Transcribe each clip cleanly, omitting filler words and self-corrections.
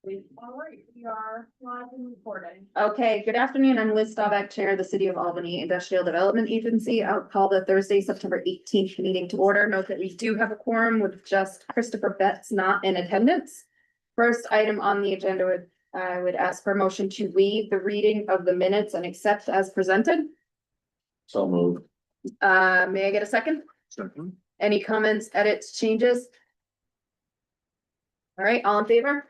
All right, we are live and recording. Okay, good afternoon. I'm Liz Staubach, Chair of the City of Albany Industrial Development Agency. I'll call the Thursday, September 18th meeting to order. Note that we do have a quorum with just Christopher Betts not in attendance. First item on the agenda I would ask for a motion to waive the reading of the minutes and accept as presented. So moved. May I get a second? Any comments, edits, changes? All right, all in favor?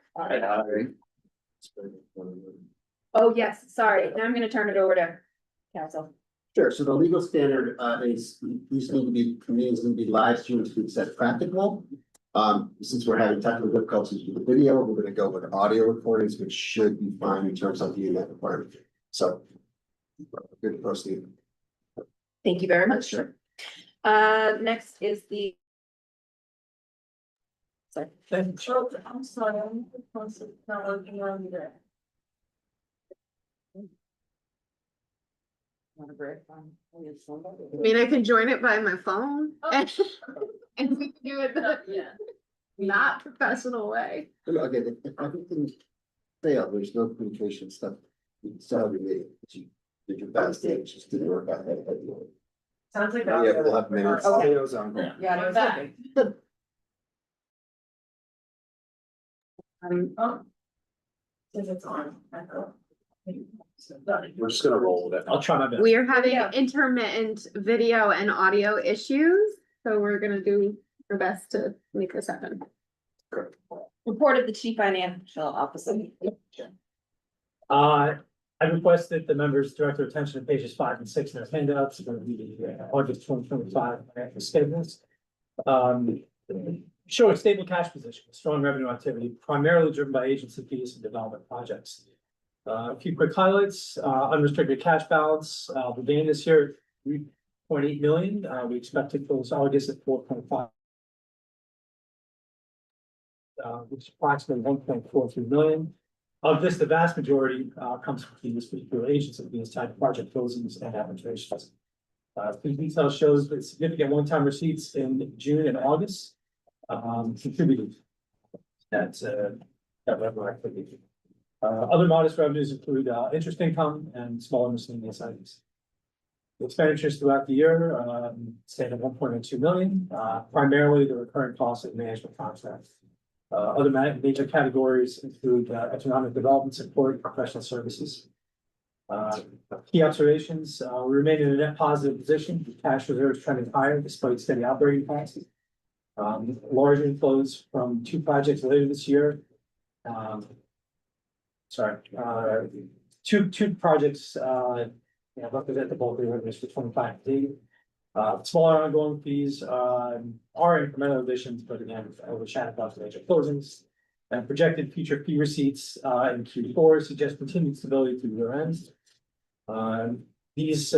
Oh, yes, sorry. Now I'm gonna turn it over to council. Sure, so the legal standard is these meetings need to be live streamed to the extent practical. Since we're having technical difficulties with the video, we're gonna go with audio recordings, which should be fine in terms of the unit requirement. So. Good to proceed. Thank you very much. Next is the. Sorry. Oh, I'm sorry, I'm not working on either. I mean, I can join it by my phone and we can do it the Yeah. not professional way. Okay, if everything failed, there's no communication stuff. You can still have your meeting, but you did your best, it just didn't work out that way. Sounds like. Yeah, we'll have minutes. Okay. Videos on. Yeah, We're back. Oh. Since it's on. We're just gonna roll with it. I'll try my best. We are having Yeah. intermittent video and audio issues, so we're gonna do our best to make this happen. Report of the chief financial officer. I requested the members direct their attention to pages 5 and 6 in their handouts, for the August 2025 financial statements. Show a stable cash position, strong revenue activity, primarily driven by agency fees and development projects. A few quick highlights, unrestricted cash balance, beginning this year, 3.8 million, we expect to close August at 4.5. Which is approximately 1.43 million. Of this, the vast majority comes from fees for agency fees tied to project closings and arbitrations. The detail shows that significant one-time receipts in June and August contributed. That revenue activity. Other modest revenues include interest income and smaller miscellaneous items. Expenditures throughout the year stand at 1.2 million, primarily the recurring costs of management contracts. Other major categories include economic development support, professional services. Key observations, we remain in a net positive position, with cash reserves trending higher despite steady operating costs. Large inflows from 2 projects later this year. Two projects, represent the bulk of the revenues for 25D. Smaller ongoing fees are incremental additions, but again, overshadowed by the major closings. And projected future fee receipts in Q4 suggest continued stability through year ends. These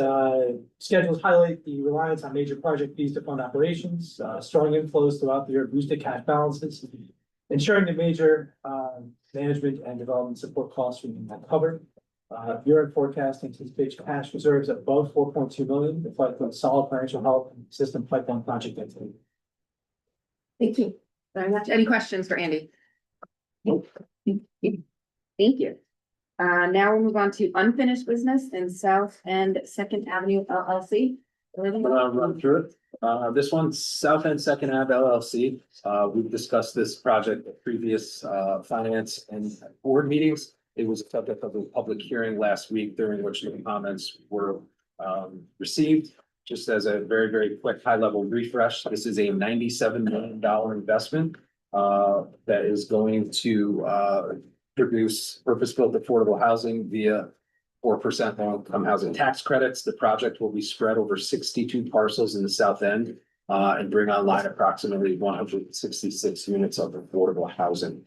schedules highlight the reliance on major project fees to fund operations, strong inflows throughout the year, boosted cash balances, ensuring the major management and development support costs remain covered. Year-end forecast anticipates cash reserves above 4.2 million, reflecting solid financial health and system pipeline project activity. Thank you very much. Any questions for Andy? Thank you. Now we'll move on to unfinished business in South and Second Avenue LLC. Run through it. This one's South End Second Ave LLC. We've discussed this project at previous finance and board meetings. It was a subject of a public hearing last week, during which the comments were received. Just as a very, very quick high-level refresh, this is a $97 million investment that is going to produce purpose-built affordable housing via 4% low-income housing tax credits. The project will be spread over 62 parcels in the South End and bring online approximately 166 units of affordable housing.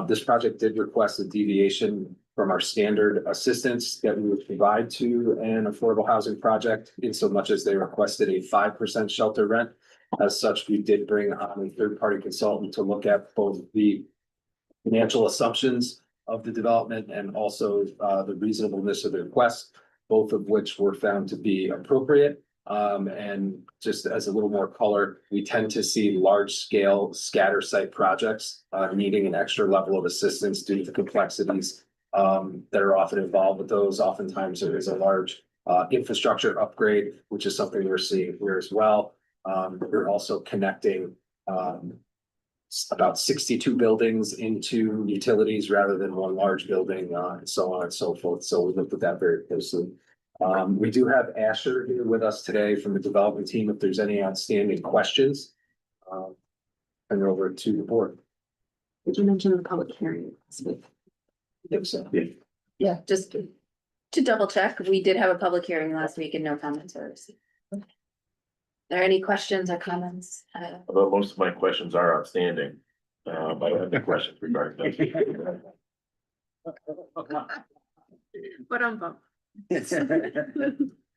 This project did request a deviation from our standard assistance that we would provide to an affordable housing project, in so much as they requested a 5% shelter rent. As such, we did bring on a third-party consultant to look at both the financial assumptions of the development and also the reasonableness of the request, both of which were found to be appropriate. And just as a little more color, we tend to see large scale scatter site projects needing an extra level of assistance due to the complexities that are often involved with those. Oftentimes there is a large infrastructure upgrade, which is something we're seeing here as well. We're also connecting about 62 buildings into utilities rather than one large building, and so on and so forth. So we looked at that very closely. We do have Asher here with us today from the development team. If there's any outstanding questions, turn it over to the board. Did you mention the public hearing last week? Yep, so. Yeah, just to double check, we did have a public hearing last week and no comments were received. Are there any questions or comments? Although most of my questions are outstanding, but I have any questions regarding them. But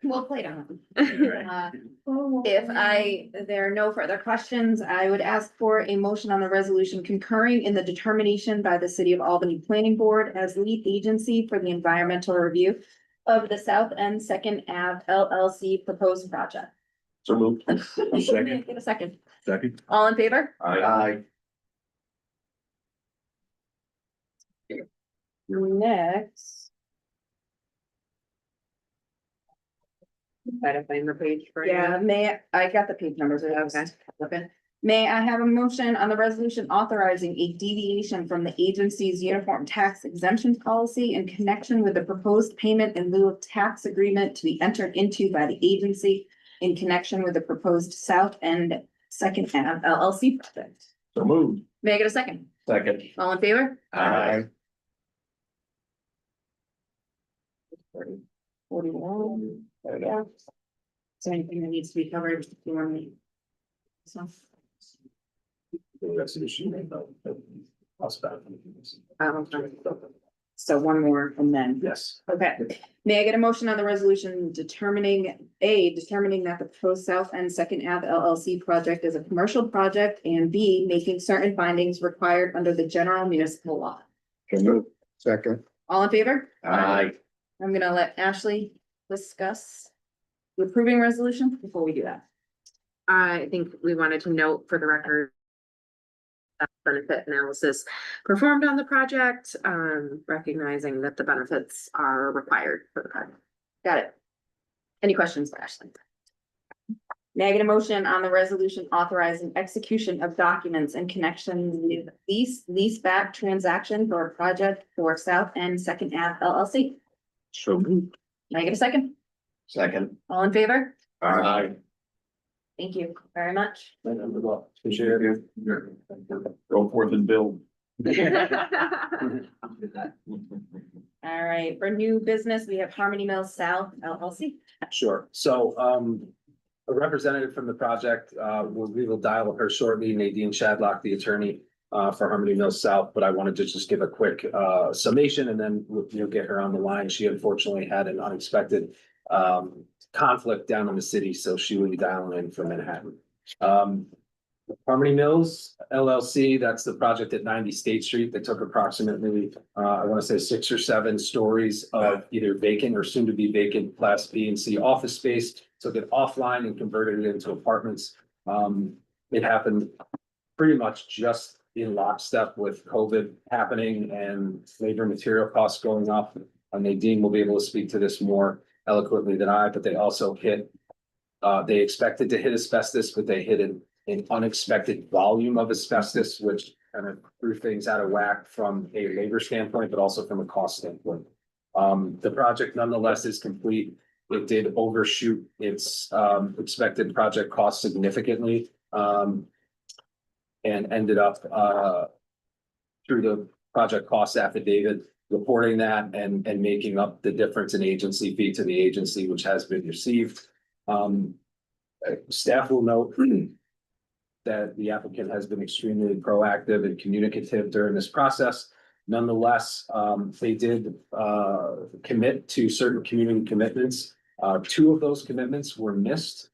we'll play it on. If there are no further questions, I would ask for a motion on the resolution concurring in the determination by the City of Albany Planning Board as lead agency for the environmental review of the South End Second Ave LLC proposed project. So moved. Second. Get a second. Second. All in favor? Aye. Next. Try to find the page for you. Yeah, I got the page numbers. Okay. May I have a motion on the resolution authorizing a deviation from the agency's uniform tax exemption policy in connection with the proposed payment in lieu of tax agreement to be entered into by the agency in connection with the proposed South End Second Ave LLC project? So moved. May I get a second? Second. All in favor? Aye. 41. There we go. Is there anything that needs to be covered? Do you want me? So, so one more and then, Yes. okay. May I get a motion on the resolution determining that the proposed South End Second Ave LLC project is a commercial project, and B, making certain findings required under the general municipal law? So moved. Second. All in favor? Aye. I'm gonna let Ashley discuss the approving resolution before we do that. I think we wanted to note for the record that benefit analysis performed on the project, recognizing that the benefits are required for the project. Got it. Any questions for Ashley? May I get a motion on the resolution authorizing execution of documents in connection with lease back transaction for a project for South End Second Ave LLC? So moved. May I get a second? Second. All in favor? Aye. Thank you very much. Appreciate it. Go forth and build. All right, for new business, we have Harmony Mills South LLC. Sure. So, a representative from the project, we will dial her shortly, Nadine Shadlock, the attorney, for Harmony Mills South, but I wanted to just give a quick, summation and then you'll get her on the line. She unfortunately had an unexpected, conflict down in the city, so she will be dialing in from Manhattan. Harmony Mills LLC, that's the project at 90 State Street that took approximately, I want to say 6 or 7 stories of either vacant or soon to be vacant Class B and C office space. Took it offline and converted it into apartments. It happened pretty much just in lockstep with COVID happening and labor and material costs going up. Nadine will be able to speak to this more eloquently than I, but they also hit, they expected to hit asbestos, but they hit an unexpected volume of asbestos, which kind of threw things out of whack from a labor standpoint, but also from a cost standpoint. The project nonetheless is complete. It did overshoot its expected project cost significantly. And ended up through the project cost affidavit, reporting that and making up the difference in agency fee to the agency, which has been received. Staff will note that the applicant has been extremely proactive and communicative during this process. Nonetheless, they did commit to certain community commitments. 2 of those commitments were missed.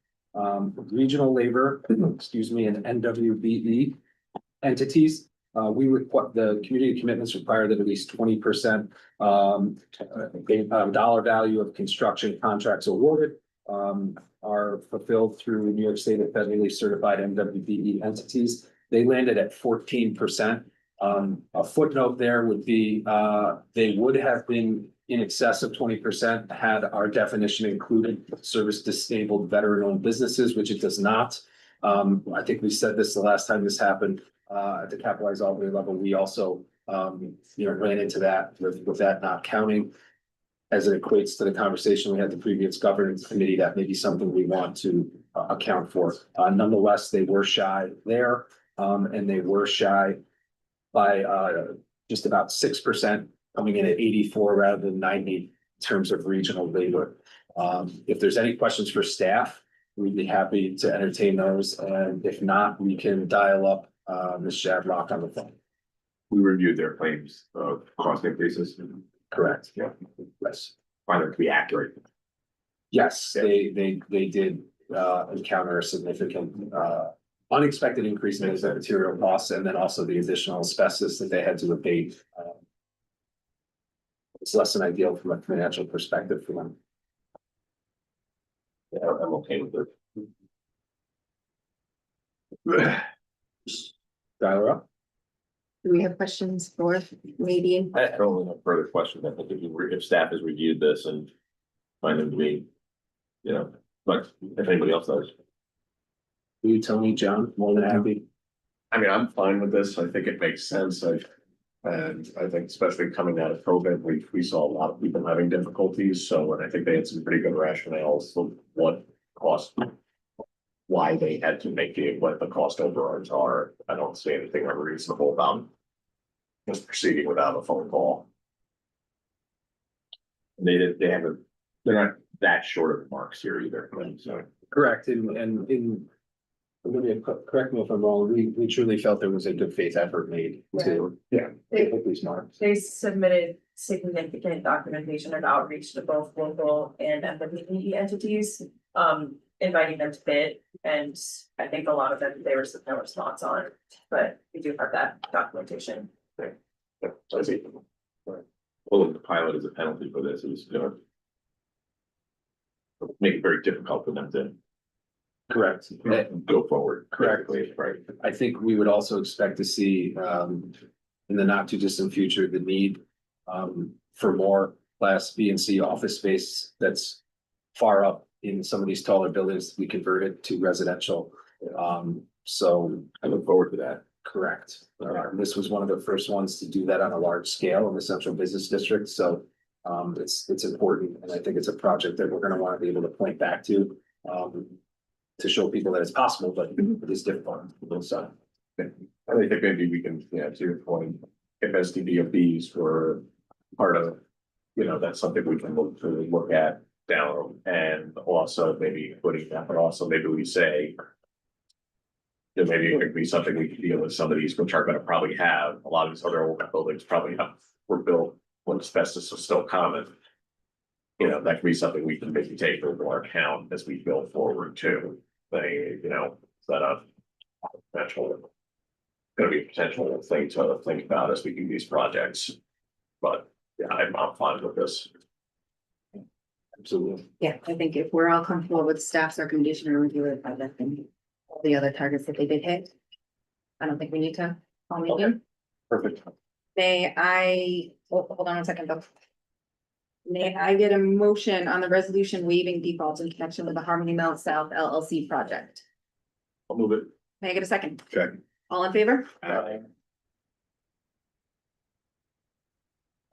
Regional labor, excuse me, and NWBE entities. The community commitments require that at least 20% dollar value of construction contracts awarded, are fulfilled through New York State federally certified MWBE entities. They landed at 14%. A footnote there would be, they would have been in excess of 20% had our definition included service disabled veteran-owned businesses, which it does not. I think we said this the last time this happened, at the capitalized Albany level. We also, ran into that with that not counting. As it equates to the conversation we had the previous governance committee, that may be something we want to account for. Nonetheless, they were shy there, and they were shy by just about 6%, coming in at 84 rather than 90 in terms of regional labor. If there's any questions for staff, we'd be happy to entertain those, and if not, we can dial up Ms. Shadrock on the phone. We reviewed their claims of cost increases. Correct. Yeah. Yes. Find them to be accurate. Yes, they did encounter a significant unexpected increase in their material costs, and then also the additional asbestos that they had to abate. It's less than ideal from a financial perspective for them. Yeah, I'm okay with it. Dial her up. Do we have questions for Nadine? I don't have further questions. I think if staff has reviewed this and find them to be, but if anybody else does. Will you tell me, John? More than happy. I mean, I'm fine with this. I think it makes sense. And I think especially coming out of COVID, we saw a lot of people having difficulties. So, and I think they had some pretty good rationales of what cost, why they had to make it, what the cost overruns are. I don't see anything unreasonable about just proceeding without a phone call. They're not that short of marks here either, so. Correct, and Olivia, correct me if I'm wrong, we truly felt there was a good faith effort made to. Yeah. Hit these marks. They submitted significant documentation of outreach to both local and MWBE entities, inviting them to bid. And I think a lot of them, they were no response on, but we do have that documentation. I see. Pulling the pilot as a penalty for this is gonna make it very difficult for them to Correct. go forward. Correct. Right. I think we would also expect to see, in the not too distant future, the need, for more Class B and C office space that's far up in some of these taller buildings to be converted to residential. So I look forward to that. correct. This was one of the first ones to do that on a large scale in the central business district, so it's important, and I think it's a project that we're gonna want to be able to point back to show people that it's possible, but it is difficult. So I think maybe we can, to your point, if SDVOPs were part of, that's something we can look at down, and also maybe putting that, but also maybe we say. Maybe it could be something we could deal with some of these, which are gonna probably have, a lot of these other old buildings were built when asbestos was still common. That could be something we can maybe take into our account as we go forward too. Set up potential. Gonna be a potential thing to think about as we do these projects. But yeah, I'm fine with this. absolutely. Yeah, I think if we're all comfortable with staff's recommendation to review it, I think all the other targets that they did hit. I don't think we need to call meeting. Perfect. May I, hold on a second, though. May I get a motion on the resolution waiving defaults in connection with the Harmony Mill South LLC project? I'll move it. May I get a second? Check. All in favor?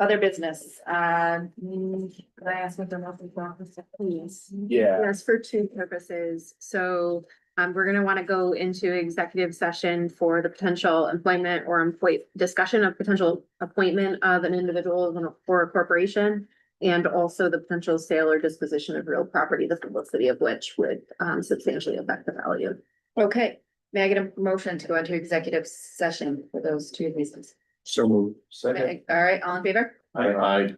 Other business, could I ask what the monthly office, please? Yeah, Yes, for two purposes. So we're gonna want to go into executive session for the potential employment or discussion of potential appointment of an individual or a corporation. And also the potential sale or disposition of real property, the publicity of which would substantially affect the value. Okay, may I get a motion to go into executive session for those two reasons? So move. All right, all in favor? Aye.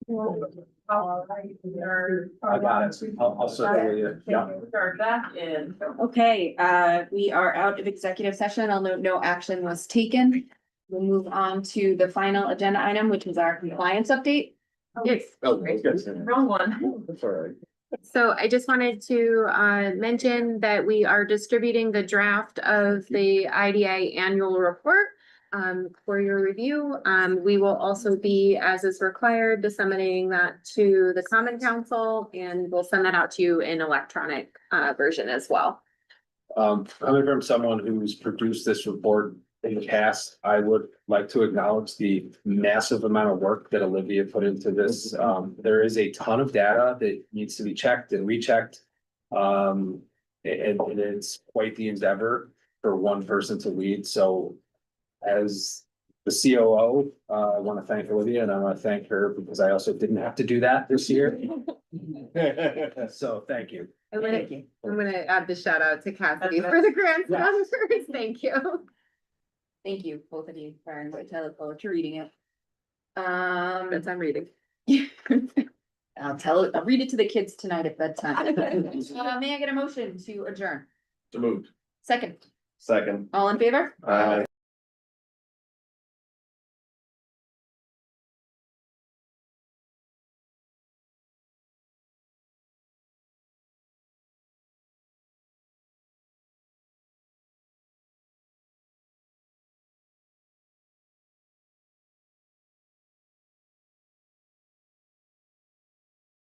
I got it. I'll circle you. Yeah. Start back in. Okay, we are out of executive session. I'll note no action was taken. We'll move on to the final agenda item, which is our compliance update. Yes. Oh, yes. Wrong one. That's all right. So I just wanted to mention that we are distributing the draft of the IDA annual report for your review. We will also be, as is required, disseminating that to the Common Council, and we'll send that out to you in electronic version as well. Coming from someone who's produced this report in the past, I would like to acknowledge the massive amount of work that Olivia put into this. There is a ton of data that needs to be checked and rechecked. And it's quite the endeavor for one person to lead, so as the COO, I want to thank Olivia, and I want to thank her because I also didn't have to do that this year. So thank you. I'm gonna add the shout out to Cassidy for the grant sponsors. Thank you. Thank you, both of you, very much. I look forward to reading it. That's I'm reading. I'll read it to the kids tonight at bedtime. May I get a motion to adjourn? So moved. Second, Second. all in favor?